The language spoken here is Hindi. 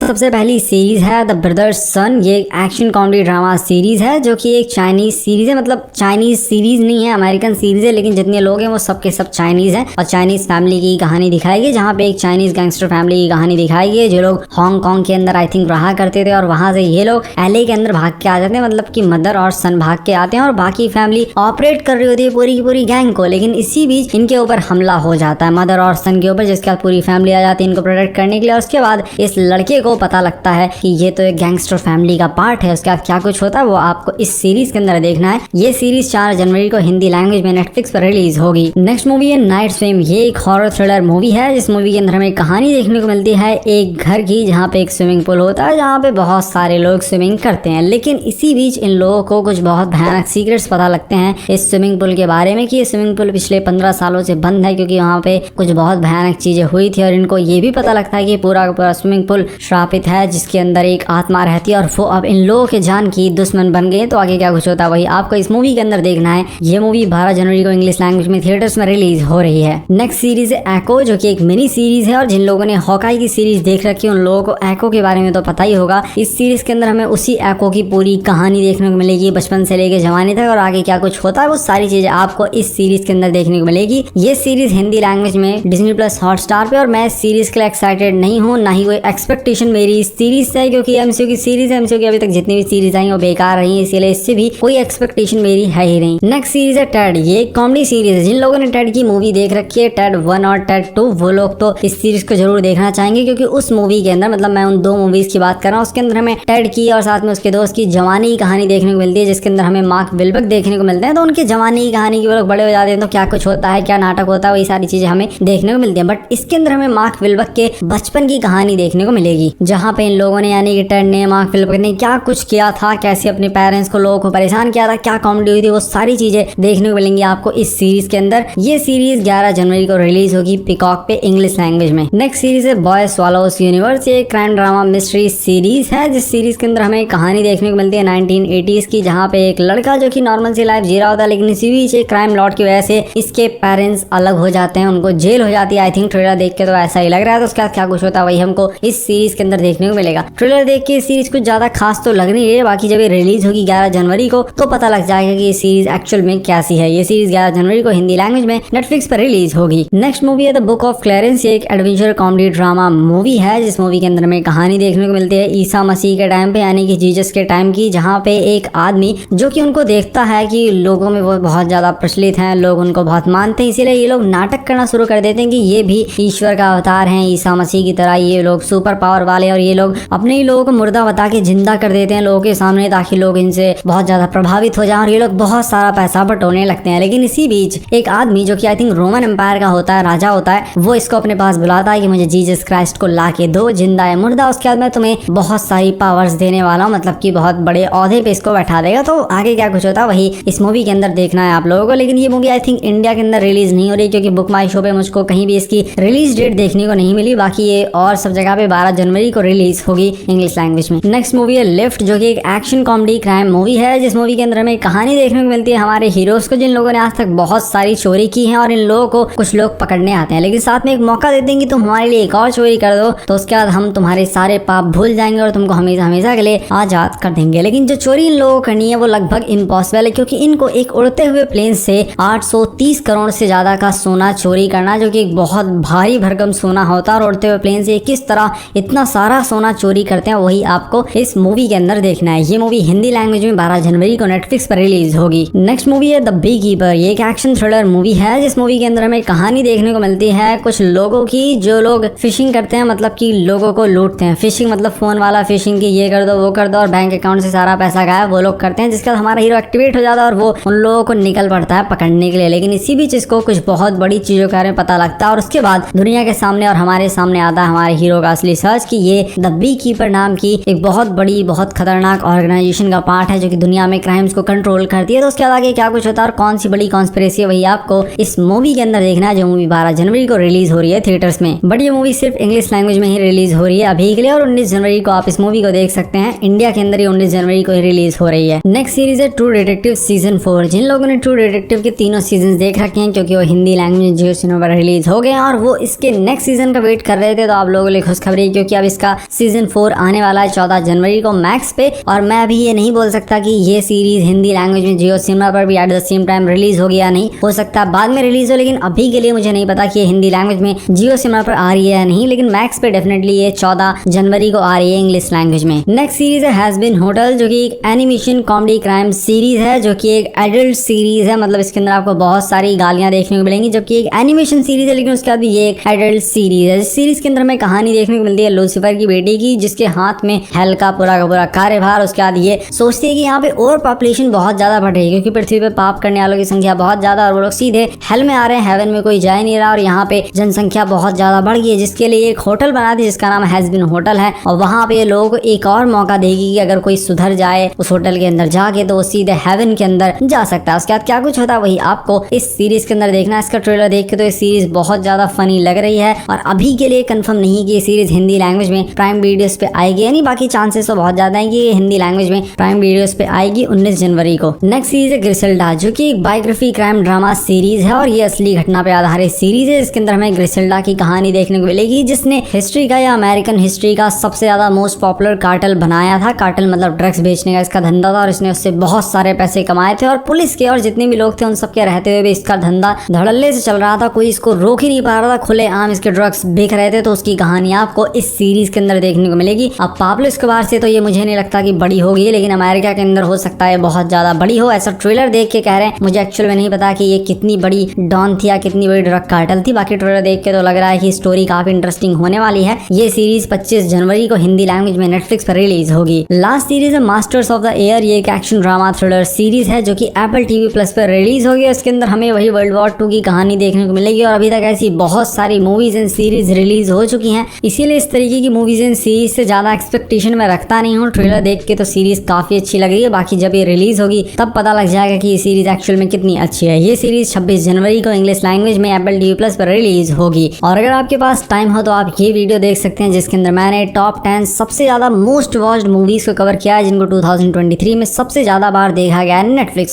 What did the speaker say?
सबसे पहली सीरीज है द ब्रदर्स सन। ये एक एक्शन कॉमेडी ड्रामा सीरीज है जो कि एक चाइनीज सीरीज है, मतलब चाइनीज सीरीज नहीं है, अमेरिकन सीरीज है, लेकिन जितने लोग हैं वो सबके सब चाइनीज हैं और चाइनीज फैमिली की कहानी दिखाई गई, जहाँ पे एक चाइनीज गैंगस्टर फैमिली की कहानी दिखाई गई जो लोग हांगकांग के अंदर आई थिंक रहा करते थे और वहां से ये लोग एलए के अंदर भाग के आ जाते हैं, मतलब कि मदर और सन भाग के आते हैं और बाकी फैमिली ऑपरेट कर रही होती है पूरी की पूरी गैंग को। लेकिन इसी बीच इनके ऊपर हमला हो जाता है मदर और सन के ऊपर, जिसके बाद पूरी फैमिली आ जाती है इनको प्रोटेक्ट करने के लिए। और उसके बाद इस लड़के को पता लगता है कि ये तो एक गैंगस्टर फैमिली का पार्ट है। उसके बाद क्या कुछ होता है वो आपको इस सीरीज के अंदर देखना है। ये सीरीज 4 जनवरी को हिंदी लैंग्वेज में नेटफ्लिक्स पर रिलीज होगी। नेक्स्ट मूवी है नाइट स्विम। ये एक हॉरर थ्रिलर मूवी है जिस मूवी के अंदर हमें कहानी देखने को मिलती है एक घर की, जहाँ पे एक स्विमिंग पूल होता है जहाँ पे बहुत सारे लोग स्विमिंग करते हैं। लेकिन इसी बीच इन लोगों को कुछ बहुत भयानक सीक्रेट्स पता लगते हैं इस स्विमिंग पूल के बारे में कि ये स्विमिंग पूल पिछले 15 सालों से बंद है क्योंकि वहाँ पे कुछ बहुत भयानक चीजें हुई थी। और इनको ये भी पता लगता है कि पूरा का पूरा स्विमिंग पूल श्रापित है जिसके अंदर एक आत्मा रहती है और वो अब इन लोगों के जान की दुश्मन बन गए। तो आगे क्या कुछ होता है वही आपको इस मूवी के अंदर देखना है। ये मूवी 12 जनवरी को इंग्लिश लैंग्वेज में थिएटर्स में रिलीज हो रही है। नेक्स्ट सीरीज है एको, जो कि एक मिनी सीरीज है और जिन लोगों ने हॉकाई की सीरीज देख रखी है उन लोगों को एको के बारे में तो पता ही होगा। इस सीरीज के अंदर हमें उसी एको की पूरी कहानी देखने को मिलेगी, बचपन से लेके जवानी तक, और आगे क्या कुछ होता है वो सारी चीजें आपको इस सीरीज के अंदर देखने को मिलेगी। ये सीरीज हिंदी लैंग्वेज में डिज्नी प्लस हॉटस्टार पे, और मैं इस सीरीज के लिए एक्साइटेड नहीं हूँ, ना ही कोई एक्सपेक्टेशन मेरी इस सीरीज से है क्योंकि एमसीयू की सीरीज है। एमसीयू की अभी तक जितनी भी सीरीज आई वो बेकार रही है, इसीलिए इससे भी कोई एक्सपेक्टेशन मेरी है ही नहीं। नेक्स्ट सीरीज है टेड। ये कॉमेडी सीरीज है। जिन लोगों ने टेड की मूवी देख रखी है, टेड 1 और टेड 2, वो लोग तो इस सीरीज को जरूर देखना चाहेंगे क्योंकि उस मूवी के अंदर, मतलब मैं उन 2 मूवीज की बात कर रहा हूँ, उसके अंदर हमें टेड की और साथ में उसके दोस्त की जवानी की कहानी देखने को मिलती है जिसके अंदर हमें मार्क विल्बक देखने को मिलते हैं। तो उनकी जवानी की कहानी की वो लोग बड़े हो जाते हैं तो क्या कुछ होता है, क्या नाटक होता है, वही सारी चीजें हमें देखने को मिलती है। बट इसके अंदर हमें मार्क विल्बक के बचपन की कहानी देखने को मिलेगी जहाँ पे इन लोगों ने, यानी कि टेड ने, मार्क विल्बक ने क्या कुछ किया था, कैसे अपने पेरेंट्स को, लोगों को परेशान किया था, क्या कॉमेडी हुई थी, वो सारी चीजें देखने को मिलेंगी आपको इस सीरीज के अंदर। ये सीरीज 11 जनवरी को रिलीज होगी पीकॉक पे इंग्लिश लैंग्वेज में। नेक्स्ट सीरीज है बॉय स्वैलोज यूनिवर्स। ये क्राइम ड्रामा मिस्ट्री सीरीज है जिस सीरीज के अंदर हमें कहानी देखने को मिलती है 1980s की, जहाँ पे एक लड़का जो कि नॉर्मल सी लाइफ जी रहा होता है लेकिन इसी बीच एक क्राइम लॉर्ड की वजह से इसके पेरेंट्स अलग हो जाते हैं, उनको जेल हो जाती है। आई थिंक ट्रेलर देख के तो ऐसा ही लग रहा है। तो उसके बाद क्या कुछ होता है वही हमको इस सीरीज के अंदर देखने को मिलेगा। ट्रेलर देख के सीरीज कुछ ज्यादा खास तो लग नहीं है, बाकी जब ये रिलीज होगी 11 जनवरी को तो पता लग जाएगा कि ये सीरीज एक्चुअल में कैसी है। ये सीरीज 11 जनवरी को हिंदी लैंग्वेज में नेटफ्लिक्स पर रिलीज होगी। नेक्स्ट मूवी है द बुक ऑफ क्लेरेंस। ये एक एडवेंचर कॉमेडी ड्रामा मूवी है जिस मूवी के अंदर हमें कहानी देखने को मिलती है ईसा मसीह के टाइम पे, यानी कि जीसस के टाइम की, जहाँ पे एक आदमी जो कि उनको देखता है कि लोगों में वो बहुत ज्यादा प्रचलित हैं, लोग उनको बहुत मानते हैं, इसीलिए ये लोग नाटक करना शुरू कर देते हैं कि ये भी ईश्वर का अवतार हैं, ईसा मसीह की तरह ये लोग सुपर पावर वाले, और ये लोग अपने ही लोगों को मुर्दा बता के जिंदा कर देते हैं लोगों के सामने ताकि लोग इनसे बहुत ज्यादा प्रभावित हो जाएं और ये लोग बहुत सारा पैसा बटोरने लगते हैं। लेकिन इसी बीच एक आदमी जो कि आई थिंक रोमन एम्पायर का होता है, राजा होता है, वो इसको अपने पास बुलाता है कि मुझे जीसस क्राइस्ट को ला के दो, जिंदा है मुर्दा, उसके बाद मैं तुम्हें बहुत सारी पावर्स देने वाला हूँ, मतलब कि बहुत बड़े औहदे पे इसको बैठा देगा। तो आगे क्या कुछ होता है वही इस मूवी के अंदर देखना है आप लोगों को। लेकिन ये मूवी आई थिंक इंडिया के अंदर रिलीज नहीं हो रही क्योंकि बुक माई शो पे मुझको कहीं भी इसकी रिलीज डेट देखने को नहीं मिली। बाकी ये और सब जगह पे 12 जनवरी को रिलीज होगी इंग्लिश लैंग्वेज में। नेक्स्ट मूवी है लिफ्ट, जो कि एक एक्शन कॉमेडी क्राइम मूवी है जिस मूवी के अंदर हमें कहानी देखने को मिलती है हमारे हीरोज को, जिन लोगों ने आज तक बहुत सारी चोरी की है और इन लोगों को कुछ लोग पकड़ने आते हैं, लेकिन साथ में एक मौका देते हैं कि तुम हमारे लिए एक और चोरी कर दो तो उसके बाद हम तुम्हारे सारे पाप भूल जाएंगे और तुमको हमेशा हमेशा के लिए आजाद कर देंगे। लेकिन जो चोरी इन लोगों को करनी है वो लगभग इम्पॉसिबल है क्योंकि इनको एक उड़ते हुए प्लेन से 830 करोड़ से ज्यादा का सोना चोरी करना, जो कि एक बहुत भारी भरकम सोना होता है, और उड़ते हुए प्लेन से किस तरह इतना सारा सोना चोरी करते हैं वही आपको इस मूवी के अंदर देखना है। ये मूवी हिंदी लैंग्वेज में 12 जनवरी को नेटफ्लिक्स पर रिलीज होगी। नेक्स्ट मूवी है द बी कीपर। ये एक एक्शन थ्रिलर मूवी है जिस मूवी के अंदर हमें कहानी देखने को मिलती है कुछ लोगों की जो लोग फिशिंग करते हैं, मतलब कि लोगों को लूटते हैं। फिशिंग मतलब फोन वाला फिशिंग की, ये कर दो वो कर दो, और बैंक अकाउंट से सारा पैसा गायब वो लोग करते हैं, जिसके बाद हमारा हीरो एक्टिवेट हो जाता है और वो उन लोगों को निकल पड़ता है पकड़ने के लिए। लेकिन इसी बीच इसको कुछ बहुत बड़ी चीजों के बारे में पता लगता है और उसके बाद दुनिया के सामने और हमारे सामने आता है हमारे हीरो का असली सच कि ये द बी कीपर नाम की एक बहुत बड़ी, बहुत खतरनाक ऑर्गेनाइजेशन का पार्ट है जो कि दुनिया में क्राइम्स को कंट्रोल करती है। तो उसके बाद आगे क्या कुछ होता है और कौन सी बड़ी कॉन्स्पिरेसी है वही आपको इस मूवी के अंदर देखना है, जो मूवी 12 जनवरी को रिलीज हो रही है थिएटर्स में। बट ये मूवी सिर्फ इंग्लिश लैंग्वेज में ही रिलीज हो रही है अभी के लिए, और 19 जनवरी को आप इस मूवी को देख सकते हैं। इंडिया के अंदर ही 19 जनवरी को रिलीज हो रही है। नेक्स्ट सीरीज है ट्रू डिटेक्टिव सीजन 4। जिन लोगों ने ट्रू डिटेक्टिव के तीनों सीजन देख रखे हैं क्योंकि वो हिंदी लैंग्वेज जियो सिनेमा पर रिलीज हो गए और वो इसके नेक्स्ट सीजन का वेट कर रहे थे, तो आप लोगों के लिए खुशखबरी क्योंकि अब इसका सीजन 4 आने वाला है 14 जनवरी को मैक्स पे। और मैं अभी ये नहीं बोल सकता कि ये सीरीज हिंदी लैंग्वेज में जियो सिनेमा पर भी at the same time release होगी या नहीं, हो सकता है बाद में रिलीज हो, लेकिन अभी के लिए मुझे नहीं पता कि ये हिंदी लैंग्वेज में जियो सिनेमा पर आ रही है या नहीं, लेकिन मैक्स पे डेफिनेटली ये 14 जनवरी को आ रही है इंग्लिश लैंग्वेज में। नेक्स्ट सीरीज है हैज बीन होटल, जो कि एक एनिमेशन कॉमेडी क्राइम सीरीज है, जो कि एक एडल्ट सीरीज है। मतलब इसके अंदर आपको बहुत सारी गालियां देखने को मिलेंगी, जबकि एक एनिमेशन सीरीज है, लेकिन उसके बाद भी ये एक एडल्ट सीरीज है। इस सीरीज के अंदर हमें कहानी देखने को मिलती है लूसीफर की बेटी की, जिसके हाथ में हेल का पूरा कार्यभार। उसके बाद ये सोचती है कि यहाँ पे और पॉपुलेशन बहुत ज्यादा बढ़ रही है, क्योंकि पृथ्वी पे पाप करने वालों की संख्या बहुत ज्यादा, और वो लोग सीधे हेल में आ रहे हैं, हेवन में कोई जा नहीं रहा, और यहाँ पे जनसंख्या बहुत ज्यादा बढ़ गई है, जिसके लिए एक होटल बना दी जिसका नाम हैज बीन होटल है। और वहां पे लोगों को एक और मौका देगी कि अगर कोई सुधर जाए उस होटल के अंदर जाके तो वो सीधे हेवन के अंदर जा सकता है। उसके बाद क्या कुछ होता है वही आपको इस सीरीज के अंदर देखना है। इसका ट्रेलर देख के तो ये सीरीज बहुत ज्यादा फनी लग रही है, और अभी के लिए कंफर्म नहीं है कि ये सीरीज हिंदी लैंग्वेज में प्राइम वीडियोस पे आएगी, यानी बाकी चांसेस तो बहुत ज्यादा है कि ये हिंदी लैंग्वेज में प्राइम वीडियोस पे आएगी 19 जनवरी को। नेक्स्ट सीरीज है ग्रिसेल्डा, जो कि एक बायोग्राफी क्राइम ड्रामा सीरीज है, और ये असली घटना पे आधारित सीरीज है। इसके अंदर हमें ग्रिसेल्डा की कहानी देखने को मिलेगी, जिसने हिस्ट्री का या अमेरिकन हिस्ट्री का सबसे ज्यादा मोस्ट पॉपुलर कार्टेल बनाया था। कार्टेल मतलब ड्रग्स बेचने का इसका धंधा था, और इसने उससे बहुत सारे पैसे कमाए थे, और पुलिस के और जितने भी लोग थे उन सबके रहते हुए भी इसका धंधा धड़ल्ले से चल रहा था, कोई इसको रोक ही नहीं पा रहा था, खुले आम इसके ड्रग्स बिक रहे थे। तो उसकी कहानी आपको इस सीरीज के अंदर देखने को मिलेगी। अब पाब्लो एस्कोबार से तो ये मुझे नहीं लगता कि बड़ी होगी, लेकिन अमेरिका के अंदर हो सकता है बहुत ज्यादा बड़ी हो, ऐसा ट्रेलर देख के कह रहे हैं। मुझे एक्चुअल में नहीं पता कि ये कितनी बड़ी डॉन थी या कितनी बड़ी ड्रग कार्टेल थी, बाकी ट्रेलर देख के तो लग रहा है कि स्टोरी काफी इंटरेस्टिंग होने वाली है। ये सीरीज 25 जनवरी को हिंदी लैंग्वेज में नेटफ्लिक्स पर रिलीज होगी। लास्ट सीरीज है मास्टर्स ऑफ द एयर, ये एक एक्शन ड्रामा थ्रिलर सीरीज है, जो कि एप्पल टीवी प्लस पर रिलीज होगी। इसके अंदर हमें वही वर्ल्ड वॉर 2 की कहानी देखने को मिलेगी, और अभी तक ऐसी बहुत सारी मूवीज एंड सीरीज रिलीज हो चुकी हैं, इसीलिए इस तरीके की मूवीज एंड सीरीज से ज्यादा एक्सपेक्टेशन में रखता नहीं हूँ। ट्रेलर देख के तो सीरीज काफी अच्छी लग रही है, बाकी जब ये रिलीज होगी तब पता लग जाएगा कि ये सीरीज एक्चुअल में कितनी अच्छी है। ये सीरीज 26 जनवरी को इंग्लिश लैंग्वेज में एप्पल टीवी प्लस पर रिलीज होगी। और अगर आपके पास टाइम हो तो आप ये वीडियो देख सकते हैं, जिसके अंदर मैंने टॉप 10 सबसे ज्यादा मोस्ट वॉच्ड मूवीज को कवर किया है, जिनको 2023 में सबसे ज्यादा बार देखा गया है नेटफ्लिक्स